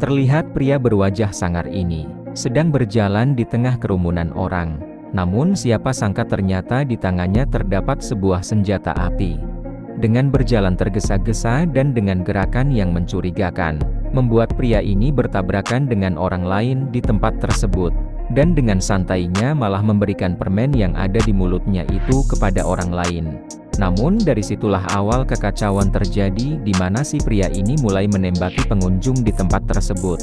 Terlihat pria berwajah sangar ini sedang berjalan di tengah kerumunan orang. Namun siapa sangka ternyata di tangannya terdapat sebuah senjata api. Dengan berjalan tergesa-gesa dan dengan gerakan yang mencurigakan, membuat pria ini bertabrakan dengan orang lain di tempat tersebut. Dan dengan santainya malah memberikan permen yang ada di mulutnya itu kepada orang lain. Namun dari situlah awal kekacauan terjadi di mana si pria ini mulai menembaki pengunjung di tempat tersebut.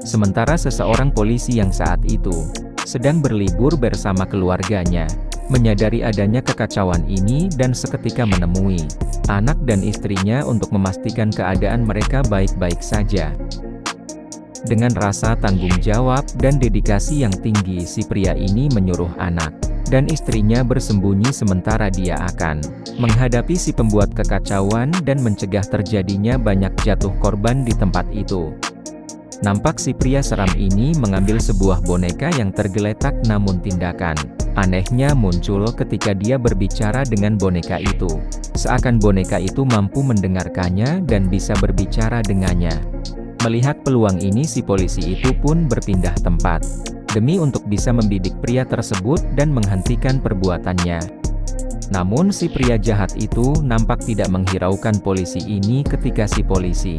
Sementara seseorang polisi yang saat itu sedang berlibur bersama keluarganya, menyadari adanya kekacauan ini dan seketika menemui anak dan istrinya untuk memastikan keadaan mereka baik-baik saja. Dengan rasa tanggung jawab dan dedikasi yang tinggi, si pria ini menyuruh anak dan istrinya bersembunyi sementara dia akan menghadapi si pembuat kekacauan dan mencegah terjadinya banyak jatuh korban di tempat itu. Nampak si pria seram ini mengambil sebuah boneka yang tergeletak, namun tindakan anehnya muncul ketika dia berbicara dengan boneka itu. Seakan boneka itu mampu mendengarkannya dan bisa berbicara dengannya. Melihat peluang ini, si polisi itu pun berpindah tempat demi untuk bisa membidik pria tersebut dan menghentikan perbuatannya. Namun si pria jahat itu nampak tidak menghiraukan polisi ini ketika si polisi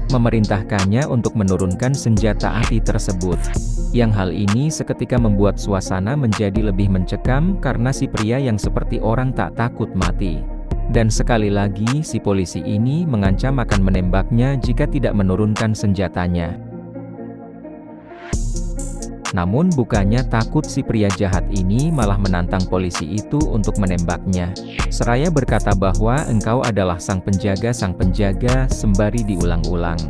memerintahkannya untuk menurunkan senjata api tersebut. Yang hal ini seketika membuat suasana menjadi lebih mencekam karena si pria yang seperti orang tak takut mati. Dan sekali lagi si polisi ini mengancam akan menembaknya jika tidak menurunkan senjatanya. Namun bukannya takut, si pria jahat ini malah menantang polisi itu untuk menembaknya. Seraya berkata bahwa engkau adalah sang penjaga, sembari diulang-ulang.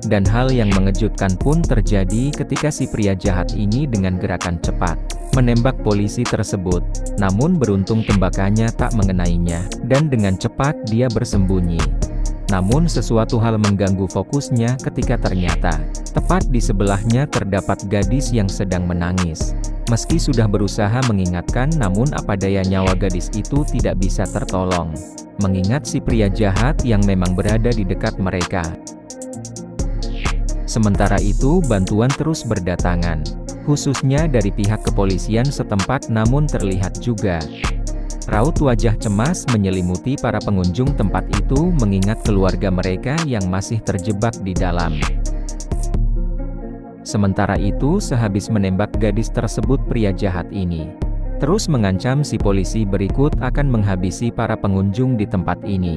Dan hal yang mengejutkan pun terjadi ketika si pria jahat ini dengan gerakan cepat menembak polisi tersebut. Namun beruntung tembakannya tak mengenainya, dan dengan cepat dia bersembunyi. Namun sesuatu hal mengganggu fokusnya ketika ternyata tepat di sebelahnya terdapat gadis yang sedang menangis. Meski sudah berusaha mengingatkan, namun apa daya, nyawa gadis itu tidak bisa tertolong, mengingat si pria jahat yang memang berada di dekat mereka. Sementara itu bantuan terus berdatangan, khususnya dari pihak kepolisian setempat, namun terlihat juga raut wajah cemas menyelimuti para pengunjung tempat itu mengingat keluarga mereka yang masih terjebak di dalam. Sementara itu sehabis menembak gadis tersebut, pria jahat ini terus mengancam si polisi berikut akan menghabisi para pengunjung di tempat ini.